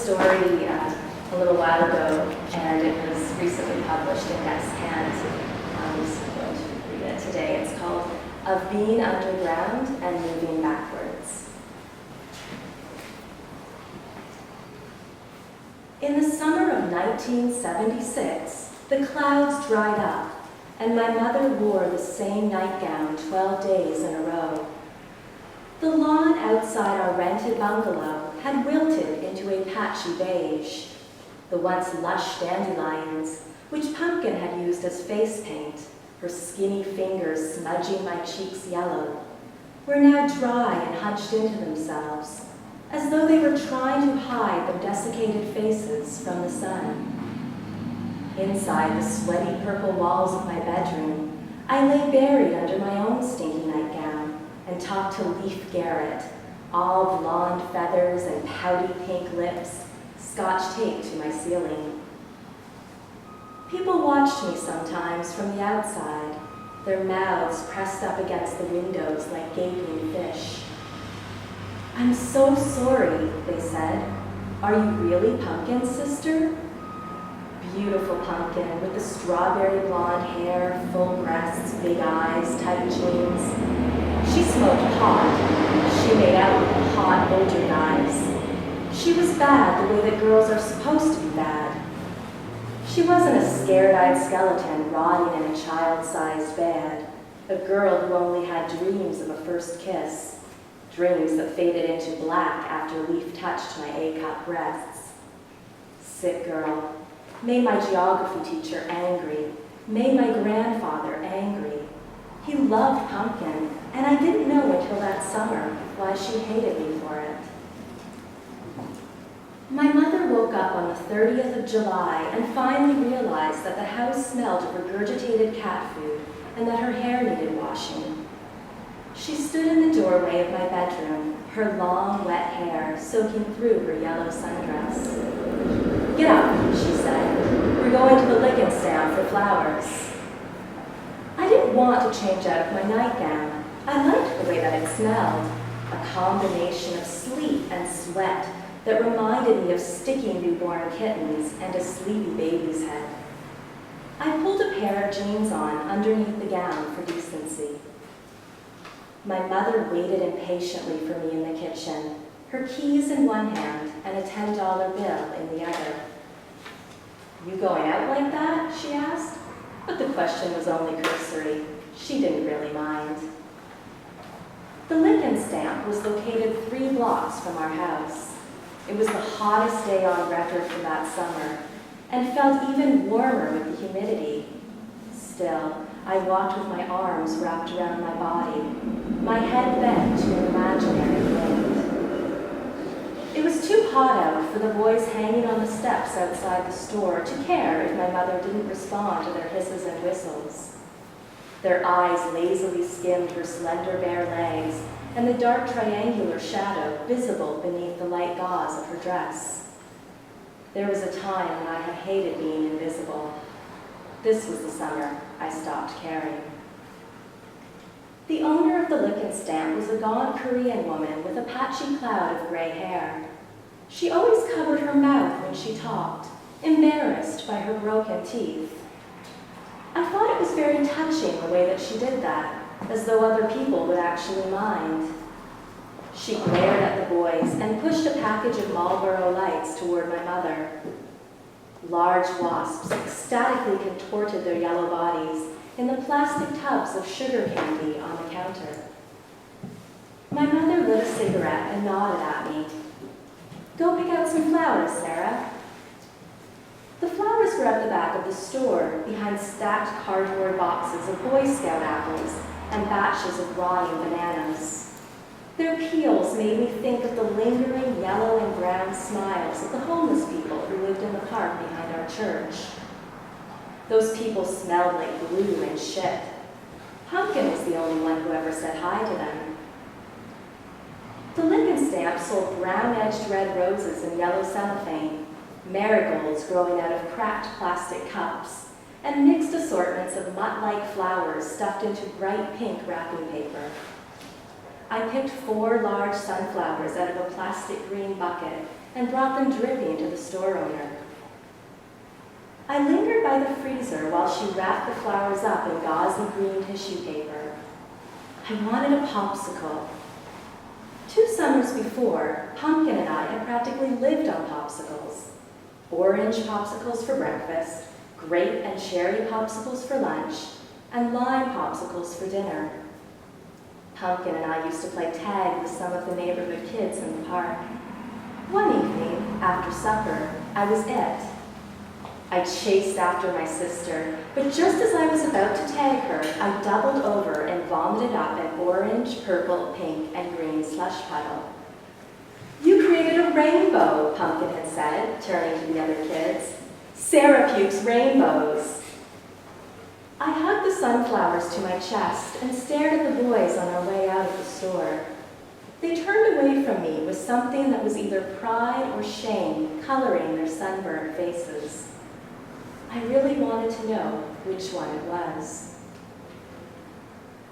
story a little while ago, and it was recently published in Descant. I'm just going to read it today. It's called Of Being Underground and Moving Backwards. In the summer of 1976, the clouds dried up, and my mother wore the same nightgown 12 days in a row. The lawn outside our rented bungalow had wilted into a patchy beige. The once lush dandelions, which Pumpkin had used as face paint, her skinny fingers smudging my cheeks yellow, were now dry and hunched into themselves, as though they were trying to hide their desiccated faces from the sun. Inside the sweaty purple walls of my bedroom, I lay buried under my own stinky nightgown and talked to Leaf Garrett, all blonde feathers and pouty pink lips, scotch taped to my ceiling. People watched me sometimes from the outside, their mouths pressed up against the windows like gaping fish. "I'm so sorry," they said. "Are you really Pumpkin's sister?" Beautiful Pumpkin with the strawberry blonde hair, full breasts, big eyes, tight jeans. She smoked pot. She made out with the hot older guys. She was bad the way that girls are supposed to be bad. She wasn't a scared-eyed skeleton rotting in a child-sized bed, a girl who only had dreams of a first kiss, dreams that faded into black after Leaf touched my A-cup breasts. Sick girl. Made my geography teacher angry, made my grandfather angry. He loved Pumpkin, and I didn't know until that summer why she hated me for it. My mother woke up on the 30th of July and finally realized that the house smelled of regurgitated cat food and that her hair needed washing. She stood in the doorway of my bedroom, her long, wet hair soaking through her yellow sundress. "Get up," she said. "We're going to the lick and stand for flowers." I didn't want to change out of my nightgown. I liked the way that it smelled, a combination of sleep and sweat that reminded me of sticky newborn kittens and a sleepy baby's head. I pulled a pair of jeans on underneath the gown for decency. My mother waited impatiently for me in the kitchen, her keys in one hand and a $10 bill in the other. "You going out like that?" she asked, but the question was only cursory. She didn't really mind. The lick and stamp was located 3 blocks from our house. It was the hottest day on record for that summer, and felt even warmer with the humidity. Still, I walked with my arms wrapped around my body, my head bent to an imaginary wind. It was too hot out for the boys hanging on the steps outside the store to care if my mother didn't respond to their hisses and whistles. Their eyes lazily skimmed her slender bare legs and the dark triangular shadow visible beneath the light gauze of her dress. There was a time when I had hated being invisible. This was the summer I stopped caring. The owner of the lick and stamp was a gaunt Korean woman with a patchy cloud of gray hair. She always covered her mouth when she talked, embarrassed by her broken teeth. I thought it was very touching the way that she did that, as though other people would actually mind. She glared at the boys and pushed a package of Marlboro Lights toward my mother. Large wasps ecstatically contorted their yellow bodies in the plastic tubs of sugar candy on the counter. My mother lit a cigarette and nodded at me. "Go pick out some flowers, Sarah." The flowers were at the back of the store, behind stacked cardboard boxes of Boy Scout apples and batches of rotting bananas. Their peels made me think of the lingering yellow and brown smiles of the homeless people who lived in the park behind our church. Those people smelled like glue and shit. Pumpkin was the only one who ever said hi to them. The lick and stamp sold brown-edged red roses in yellow cellophane, marigolds growing out of cracked plastic cups, and mixed assortments of mutt-like flowers stuffed into bright pink wrapping paper. I picked 4 large sunflowers out of a plastic green bucket and brought them dripping to the store owner. I lingered by the freezer while she wrapped the flowers up in gauzy green tissue paper. I wanted a popsicle. 2 summers before, Pumpkin and I had practically lived on popsicles. Orange popsicles for breakfast, grape and cherry popsicles for lunch, and lime popsicles for dinner. Pumpkin and I used to play tag with some of the neighborhood kids in the park. One evening, after supper, I was it. I chased after my sister, but just as I was about to tag her, I doubled over and vomited up an orange, purple, pink, and green slush puddle. "You created a rainbow," Pumpkin had said, turning to the other kids. "Sarah pukes rainbows." I hugged the sunflowers to my chest and stared at the boys on our way out of the store. They turned away from me with something that was either pride or shame coloring their sunburned faces. I really wanted to know which one it was.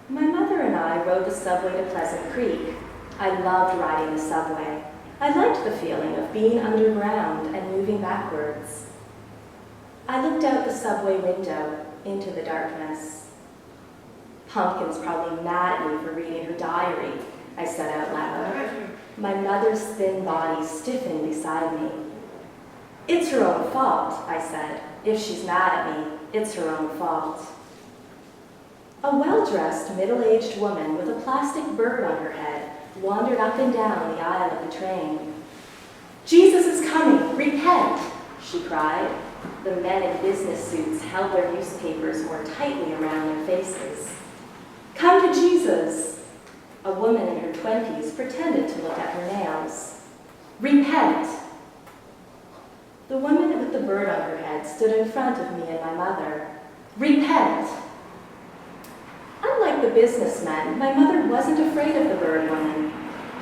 My mother and I rode the subway to Pleasant Creek. I loved riding the subway. I liked the feeling of being underground and moving backwards. I looked out the subway window into the darkness. "Pumpkin's probably mad at me for reading her diary," I said out loud. My mother's thin body stiffened beside me. "It's her own fault," I said. "If she's mad at me, it's her own fault." A well-dressed, middle-aged woman with a plastic bird on her head wandered up and down the aisle of the train. "Jesus is coming! Repent!" she cried. The men in business suits held their newspapers more tightly around their faces. "Come to Jesus!" A woman in her 20s pretended to look at her nails. "Repent!" The woman with the bird on her head stood in front of me and my mother. "Repent!" Unlike the businessmen, my mother wasn't afraid of the bird woman.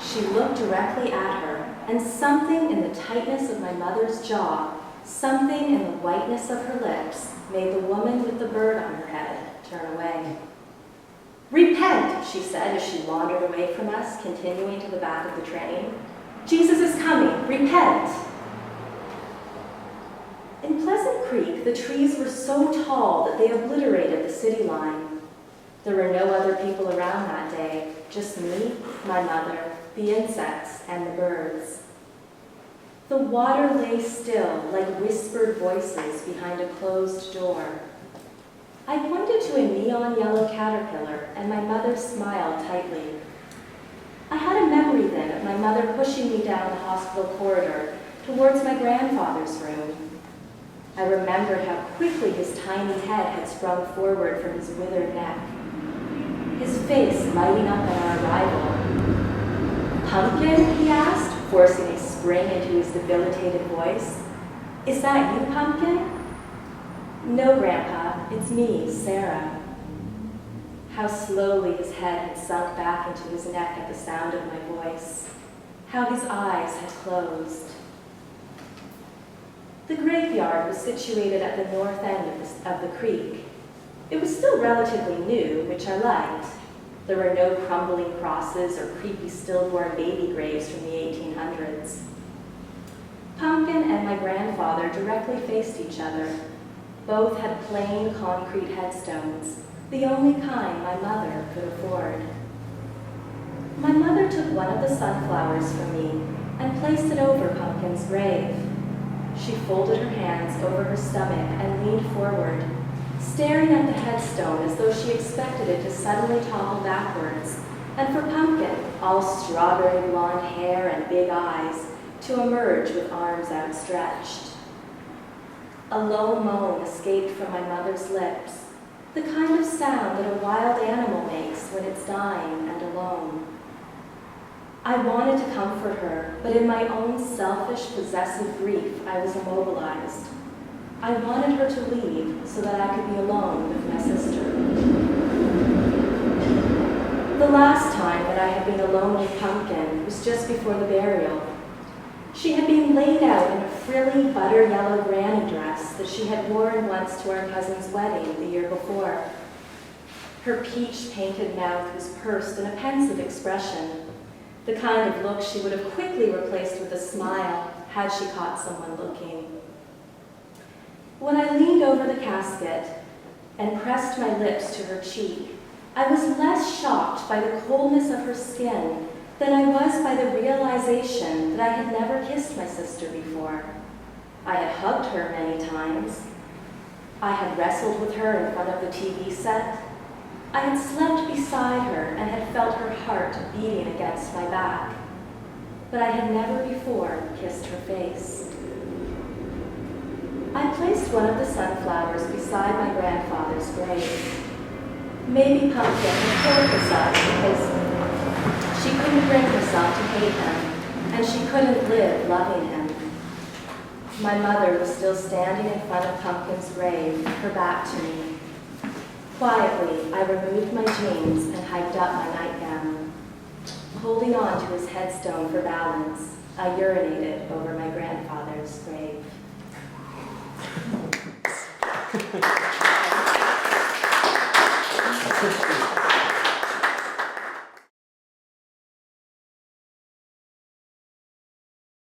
She looked directly at her, and something in the tightness of my mother's jaw, something in the whiteness of her lips, made the woman with the bird on her head turn away. "Repent," she said as she wandered away from us, continuing to the back of the train. "Jesus is coming! Repent!" In Pleasant Creek, the trees were so tall that they obliterated the city line. There were no other people around that day, just me, my mother, the insects, and the birds. The water lay still like whispered voices behind a closed door. I pointed to a neon yellow caterpillar, and my mother smiled tightly. I had a memory then of my mother pushing me down the hospital corridor towards my grandfather's room. I remembered how quickly his tiny head had sprung forward from his withered neck, his face lighting up at our arrival. "Pumpkin?" he asked, forcing a spring into his debilitated voice. "Is that you, Pumpkin?" "No, Grandpa, it's me, Sarah." How slowly his head had sunk back into his neck at the sound of my voice. How his eyes had closed. The graveyard was situated at the north end of the creek. It was still relatively new, which I liked. There were no crumbling crosses or creepy stillborn baby graves from the 1800s. Pumpkin and my grandfather directly faced each other. Both had plain concrete headstones, the only kind my mother could afford. My mother took one of the sunflowers from me and placed it over Pumpkin's grave. She folded her hands over her stomach and leaned forward, staring at the headstone as though she expected it to suddenly topple backwards, and for Pumpkin, all strawberry blonde hair and big eyes, to emerge with arms outstretched. A low moan escaped from my mother's lips, the kind of sound that a wild animal makes when it's dying and alone. I wanted to comfort her, but in my own selfish, possessive grief, I was immobilized. I wanted her to leave so that I could be alone with my sister. The last time that I had been alone with Pumpkin was just before the burial. She had been laid out in a frilly, butter-yellow granny dress that she had worn once to our cousin's wedding the year before. Her peach-painted mouth was pursed in a pensive expression, the kind of look she would have quickly replaced with a smile had she caught someone looking. When I leaned over the casket and pressed my lips to her cheek, I was less shocked by the coldness of her skin than I was by the realization that I had never kissed my sister before. I had hugged her many times. I had wrestled with her in front of the TV set. I had slept beside her and had felt her heart beating against my back. But I had never before kissed her face. I placed one of the sunflowers beside my grandfather's grave. Maybe Pumpkin had killed herself because she couldn't bring herself to hate him, and she couldn't live loving him. My mother was still standing in front of Pumpkin's grave, her back to me. Quietly, I removed my jeans and hiked up my nightgown. Holding on to his headstone for balance, I urinated over my grandfather's grave.